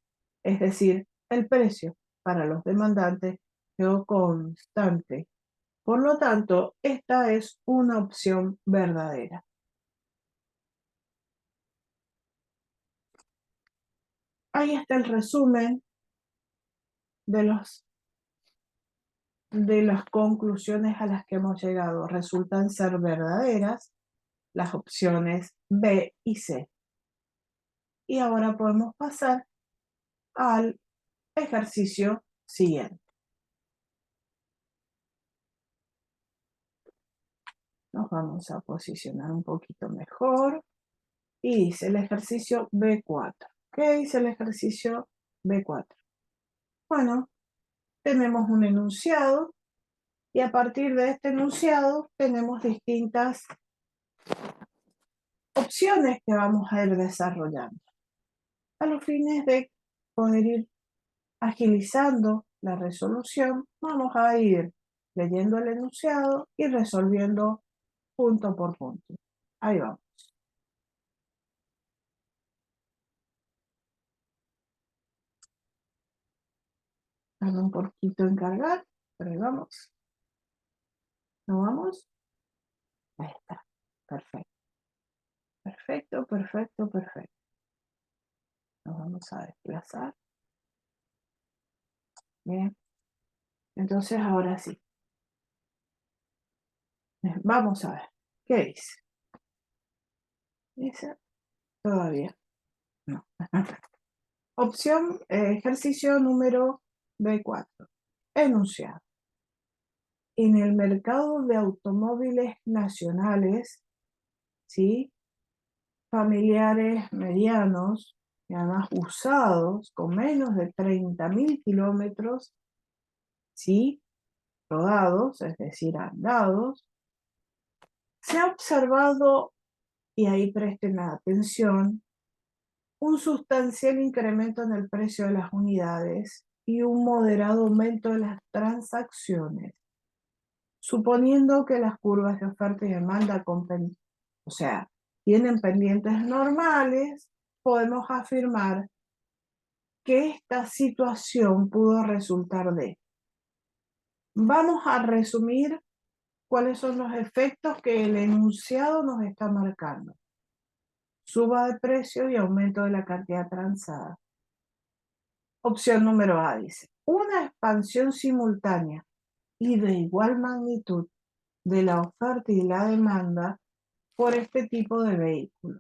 es decir, el precio para los demandantes quedó constante. Por lo tanto, esta es una opción verdadera. Ahí está el resumen de las conclusiones a las que hemos llegado. Resultan ser verdaderas las opciones B y C. Y ahora podemos pasar al ejercicio siguiente. Nos vamos a posicionar un poquito mejor. Y dice el ejercicio B4. ¿Qué dice el ejercicio B4? Bueno, tenemos un enunciado y a partir de este enunciado tenemos distintas opciones que vamos a ir desarrollando a los fines de poder ir agilizando la resolución. Vamos a ir leyendo el enunciado y resolviendo punto por punto. Ahí vamos. Tarda un poquito en cargar, pero ahí vamos. ¿No vamos? Ahí está. Perfecto. Perfecto, perfecto, perfecto. Nos vamos a desplazar. Bien. Entonces, ahora sí. Vamos a ver. ¿Qué dice? Dice, todavía no. Opción, ejercicio número B4. Enunciado. En el mercado de automóviles nacionales, ¿sí? Familiares medianos, y además usados, con menos de 30.000 kilómetros, ¿sí? Rodados, es decir, andados, se ha observado, y ahí presten atención, un sustancial incremento en el precio de las unidades y un moderado aumento de las transacciones, suponiendo que las curvas de oferta y demanda tienen pendientes normales, podemos afirmar que esta situación pudo resultar de. Vamos a resumir cuáles son los efectos que el enunciado nos está marcando. Suba de precio y aumento de la cantidad transada. Opción número A dice, una expansión simultánea y de igual magnitud de la oferta y la demanda por este tipo de vehículo.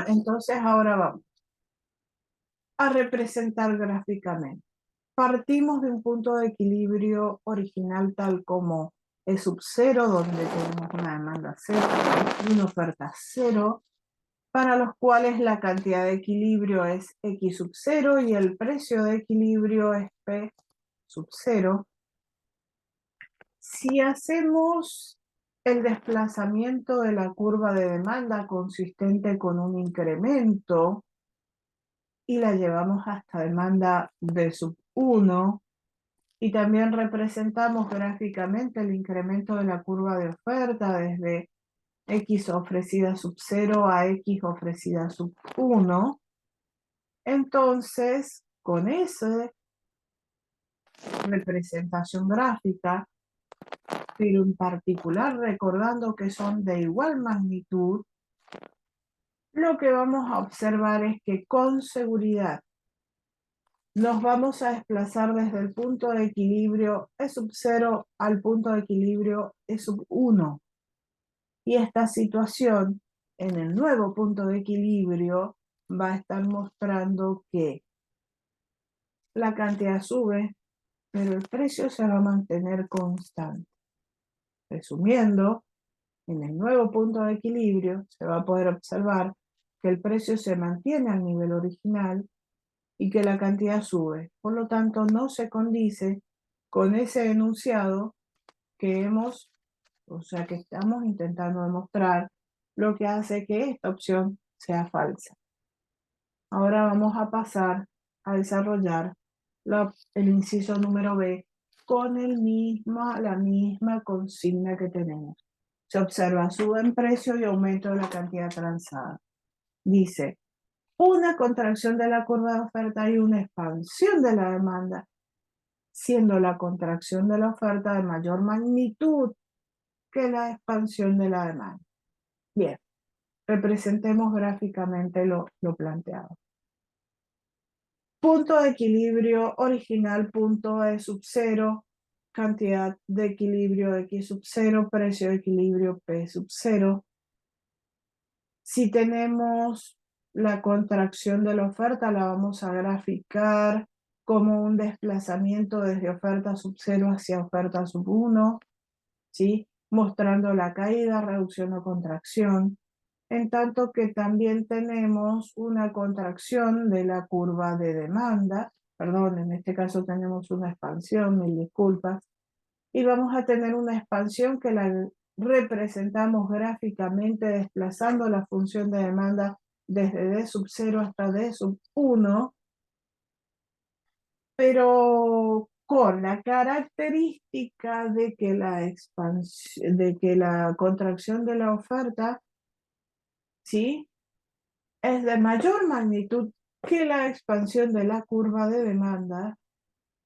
Entonces ahora vamos a representar gráficamente. Partimos de un punto de equilibrio original tal como E sub 0, donde tenemos una demanda 0 y una oferta 0, para los cuales la cantidad de equilibrio es X sub 0 y el precio de equilibrio es P sub 0. Si hacemos el desplazamiento de la curva de demanda consistente con un incremento y la llevamos hasta demanda B sub 1, y también representamos gráficamente el incremento de la curva de oferta desde X ofrecida sub 0 a X ofrecida sub 1. Entonces, con esa representación gráfica, pero en particular recordando que son de igual magnitud, lo que vamos a observar es que con seguridad nos vamos a desplazar desde el punto de equilibrio E sub 0 al punto de equilibrio E sub 1. Y esta situación en el nuevo punto de equilibrio va a estar mostrando que la cantidad sube, pero el precio se va a mantener constante. Resumiendo, en el nuevo punto de equilibrio se va a poder observar que el precio se mantiene al nivel original y que la cantidad sube. Por lo tanto, no se condice con ese enunciado que que estamos intentando demostrar, lo que hace que esta opción sea falsa. Ahora vamos a pasar a desarrollar el inciso número B con la misma consigna que tenemos. Se observa sube en precio y aumento de la cantidad transada. Dice, una contracción de la curva de oferta y una expansión de la demanda, siendo la contracción de la oferta de mayor magnitud que la expansión de la demanda. Bien, representemos gráficamente lo planteado. Punto de equilibrio original, punto E sub 0, cantidad de equilibrio X sub 0, precio de equilibrio P sub 0. Si tenemos la contracción de la oferta, la vamos a graficar como un desplazamiento desde oferta sub 0 hacia oferta sub 1, ¿sí? Mostrando la caída, reducción o contracción, en tanto que también tenemos una contracción de la curva de demanda, perdón, en este caso tenemos una expansión, mil disculpas, y vamos a tener una expansión que la representamos gráficamente desplazando la función de demanda desde D sub 0 hasta D sub 1, pero con la característica de que la contracción de la oferta, ¿sí?, es de mayor magnitud que la expansión de la curva de demanda.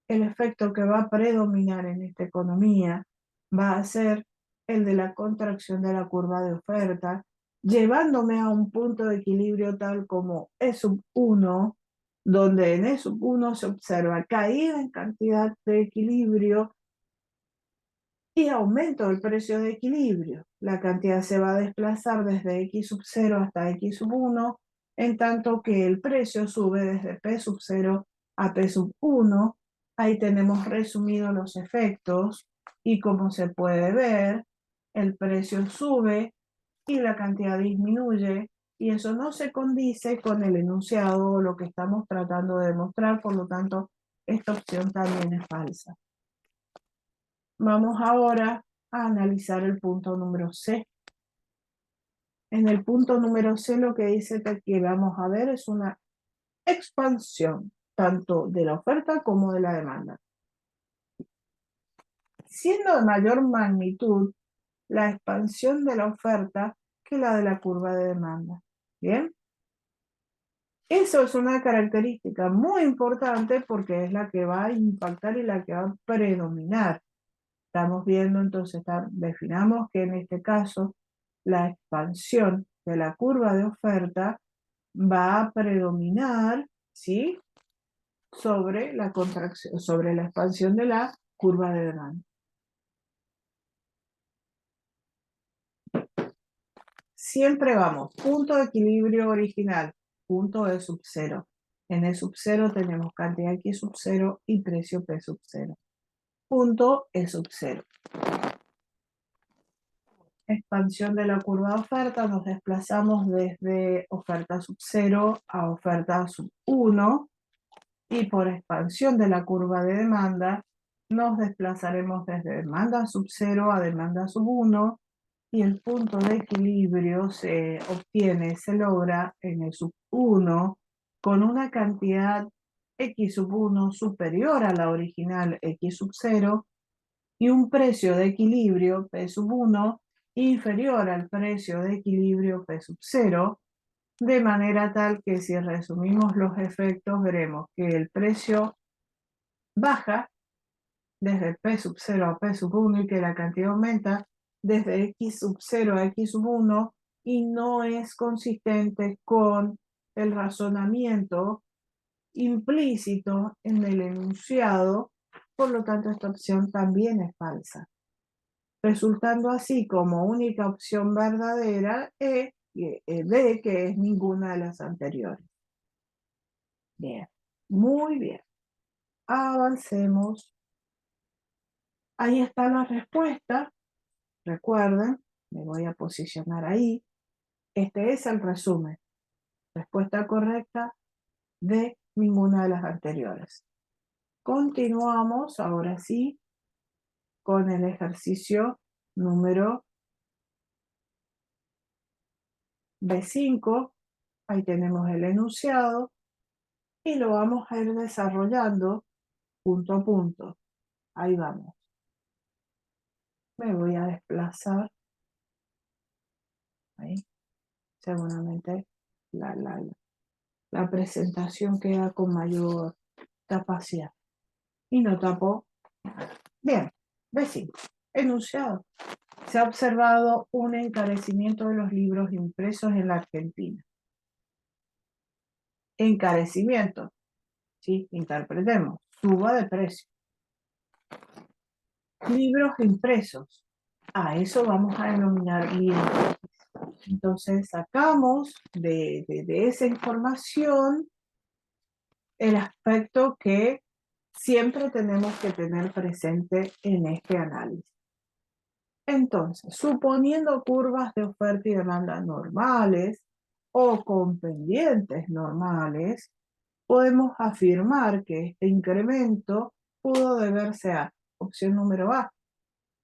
El efecto que va a predominar en esta economía va a ser el de la contracción de la curva de oferta, llevándome a un punto de equilibrio tal como E sub 1, donde en E sub 1 se observa caída en cantidad de equilibrio y aumento del precio de equilibrio. La cantidad se va a desplazar desde X sub 0 hasta X sub 1, en tanto que el precio sube desde P sub 0 a P sub 1. Ahí tenemos resumidos los efectos y como se puede ver, el precio sube y la cantidad disminuye, y eso no se condice con el enunciado o lo que estamos tratando de demostrar, por lo tanto, esta opción también es falsa. Vamos ahora a analizar el punto número C. En el punto número C lo que dice que vamos a ver es una expansión tanto de la oferta como de la demanda, siendo de mayor magnitud la expansión de la oferta que la de la curva de demanda. ¿Bien? Eso es una característica muy importante porque es la que va a impactar y la que va a predominar. Estamos viendo entonces, definamos que en este caso la expansión de la curva de oferta va a predominar, ¿sí?, sobre la contracción, sobre la expansión de la curva de demanda. siempre vamos, punto de equilibrio original, punto E sub 0. En E sub 0 tenemos cantidad X sub 0 y precio P sub 0. Punto E sub 0. Expansión de la curva de oferta, nos desplazamos desde oferta sub 0 a oferta sub 1 y por expansión de la curva de demanda nos desplazaremos desde demanda sub 0 a demanda sub 1 y el punto de equilibrio se obtiene, se logra en el sub 1 con una cantidad X sub 1 superior a la original X sub 0 y un precio de equilibrio P sub 1 inferior al precio de equilibrio P sub 0, de manera tal que si resumimos los efectos veremos que el precio baja desde P sub 0 a P sub 1 y que la cantidad aumenta desde X sub 0 a X sub 1 y no es consistente con el razonamiento implícito en el enunciado, por lo tanto esta opción también es falsa, resultando así como única opción verdadera D, que es ninguna de las anteriores. Bien, muy bien. Avancemos. Ahí está la respuesta. Recuerden, me voy a posicionar ahí. Este es el resumen. Respuesta correcta de ninguna de las anteriores. Continuamos ahora sí con el ejercicio número B5. Ahí tenemos el enunciado y lo vamos a ir desarrollando punto a punto. Ahí vamos. Me voy a desplazar. Ahí. Seguramente la presentación queda con mayor capacidad. Y no tapó. Bien, B5. Enunciado. Se ha observado un encarecimiento de los libros impresos en la Argentina. Encarecimiento. ¿Sí? Interpretemos. Suba de precio. Libros impresos. A eso vamos a denominar libros. Entonces sacamos de esa información el aspecto que siempre tenemos que tener presente en este análisis. Entonces, suponiendo curvas de oferta y demanda normales o con pendientes normales, podemos afirmar que este incremento pudo deberse a, opción número A,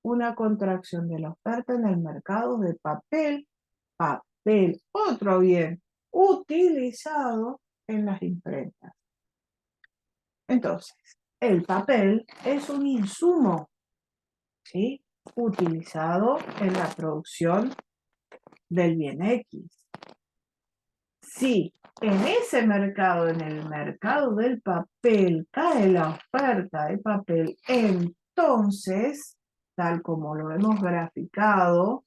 una contracción de la oferta en el mercado de papel, otro bien, utilizado en las imprentas. Entonces, el papel es un insumo, ¿sí?, utilizado en la producción del bien X. Si en ese mercado, en el mercado del papel, cae la oferta de papel, entonces, tal como lo hemos graficado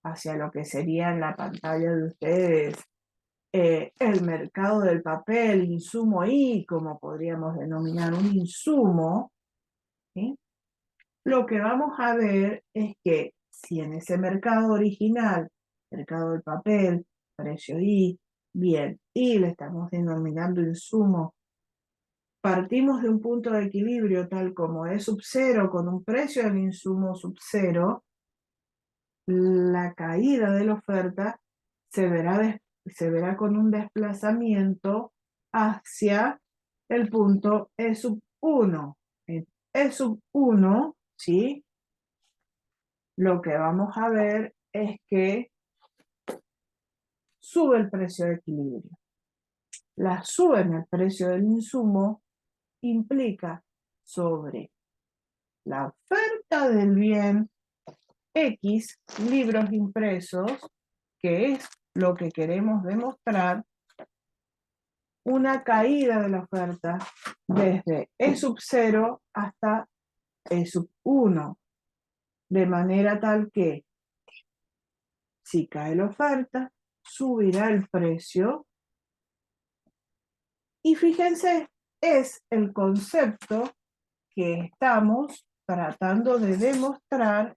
hacia lo que sería en la pantalla de ustedes, el mercado del papel, insumo Y, como podríamos denominar un insumo, ¿sí?, lo que vamos a ver es que si en ese mercado original, mercado del papel, precio Y, bien, y le estamos denominando insumo, partimos de un punto de equilibrio tal como E sub 0 con un precio del insumo sub 0, la caída de la oferta se verá con un desplazamiento hacia el punto E sub 1. E sub 1, ¿sí?, lo que vamos a ver es que sube el precio de equilibrio. La sube en el precio del insumo implica sobre la oferta del bien X, libros impresos, que es lo que queremos demostrar, una caída de la oferta desde E sub 0 hasta E sub 1, de manera tal que si cae la oferta, subirá el precio. Y fíjense, es el concepto que estamos tratando de demostrar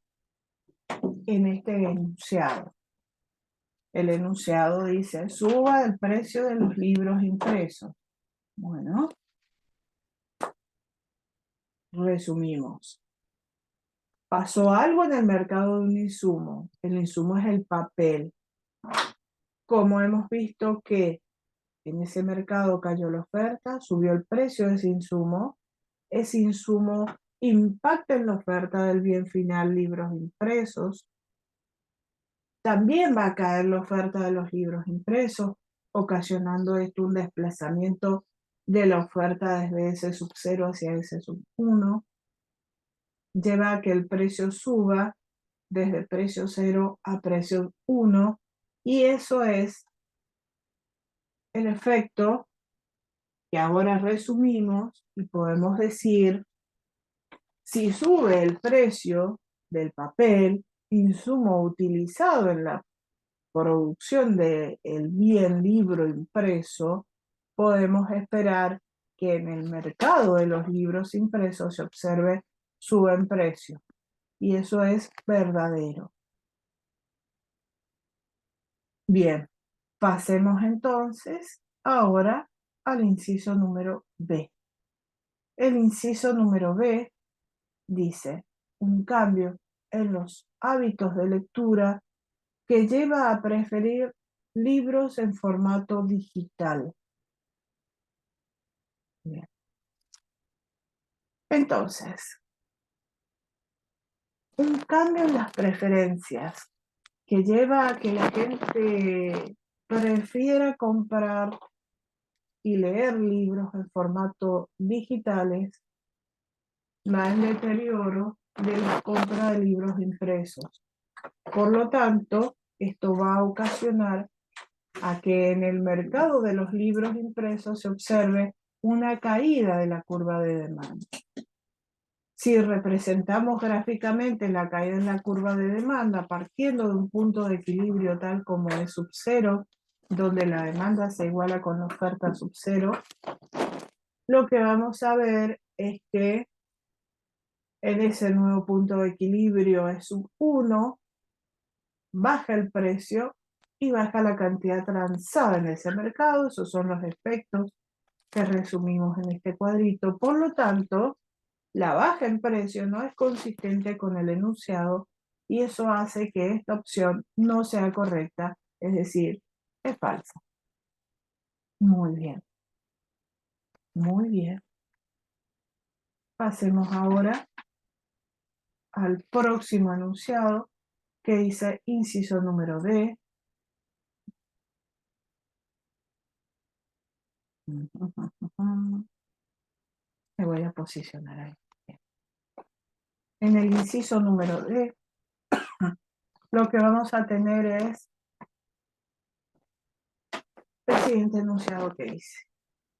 en este enunciado. El enunciado dice, suba el precio de los libros impresos. Bueno, resumimos. Pasó algo en el mercado de un insumo. El insumo es el papel. Como hemos visto que en ese mercado cayó la oferta, subió el precio de ese insumo impacta en la oferta del bien final, libros impresos. También va a caer la oferta de los libros impresos, ocasionando esto un desplazamiento de la oferta desde ese sub 0 hacia ese sub 1. Lleva a que el precio suba desde precio 0 a precio 1 y eso es el efecto que ahora resumimos y podemos decir, si sube el precio del papel, insumo utilizado en la producción del bien libro impreso, podemos esperar que en el mercado de los libros impresos se observe su buen precio. Y eso es verdadero. Bien, pasemos entonces ahora al inciso número B. El inciso número B dice, un cambio en los hábitos de lectura que lleva a preferir libros en formato digital. Bien. Entonces, un cambio en las preferencias que lleva a que la gente prefiera comprar y leer libros en formato digitales va en deterioro de la compra de libros impresos. Por lo tanto, esto va a ocasionar a que en el mercado de los libros impresos se observe una caída de la curva de demanda. Si representamos gráficamente la caída en la curva de demanda partiendo de un punto de equilibrio tal como es sub 0, donde la demanda se iguala con la oferta sub 0, lo que vamos a ver es que en ese nuevo punto de equilibrio es sub 1, baja el precio y baja la cantidad transada en ese mercado. Esos son los efectos que resumimos en este cuadrito. Por lo tanto, la baja en precio no es consistente con el enunciado y eso hace que esta opción no sea correcta, es decir, es falsa. Muy bien, muy bien. Pasemos ahora al próximo enunciado que dice inciso número D. Me voy a posicionar ahí. En el inciso número D, lo que vamos a tener es el siguiente enunciado que dice: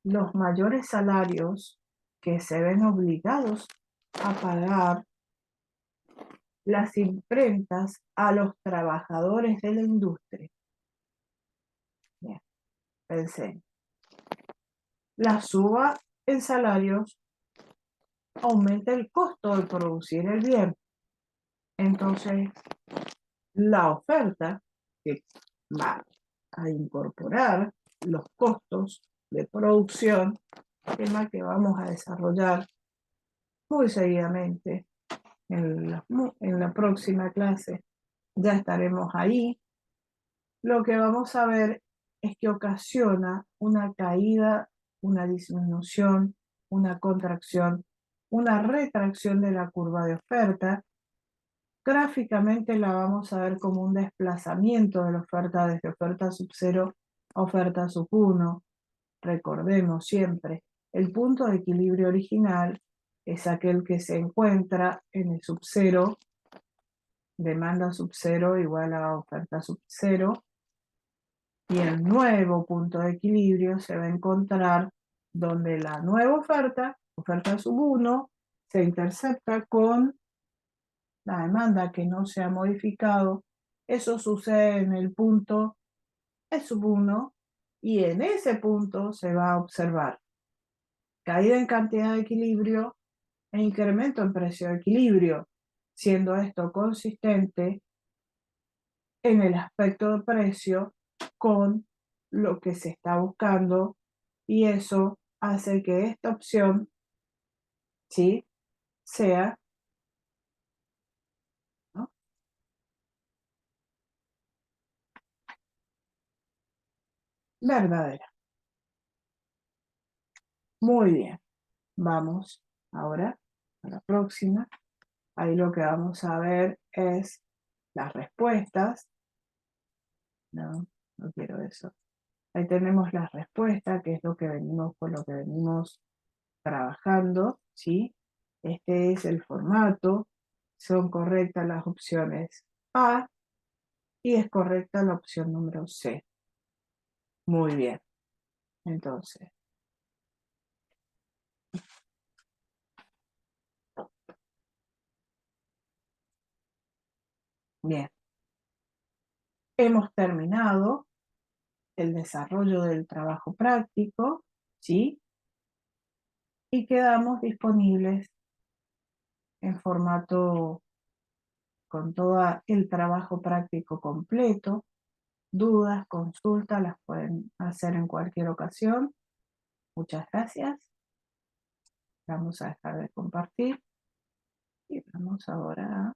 los mayores salarios que se ven obligados a pagar las imprentas a los trabajadores de la industria. Bien, pensé, la suba en salarios aumenta el costo de producir el bien. Entonces, la oferta que va a incorporar los costos de producción, tema que vamos a desarrollar muy seguidamente en la próxima clase. Ya estaremos ahí. Lo que vamos a ver es que ocasiona una caída, una disminución, una contracción, una retracción de la curva de oferta. Gráficamente la vamos a ver como un desplazamiento de la oferta desde oferta sub 0 a oferta sub 1. Recordemos siempre, el punto de equilibrio original es aquel que se encuentra en el sub 0, demanda sub 0 igual a oferta sub 0, y el nuevo punto de equilibrio se va a encontrar donde la nueva oferta sub 1, se intercepta con la demanda que no se ha modificado. Eso sucede en el punto E sub 1 y en ese punto se va a observar caída en cantidad de equilibrio e incremento en precio de equilibrio, siendo esto consistente en el aspecto de precio con lo que se está buscando y eso hace que esta opción, ¿sí?, sea, ¿no?, verdadera. Muy bien, vamos ahora a la próxima. Ahí lo que vamos a ver es las respuestas. No, no quiero eso. Ahí tenemos las respuestas, que es lo que venimos, con lo que venimos trabajando, ¿sí? Este es el formato. Son correctas las opciones A y es correcta la opción número C. Muy bien. Entonces, bien. Hemos terminado el desarrollo del trabajo práctico, ¿sí? Y quedamos disponibles en formato con todo el trabajo práctico completo. Dudas, consultas, las pueden hacer en cualquier ocasión. Muchas gracias. Vamos a dejar de compartir y vamos ahora a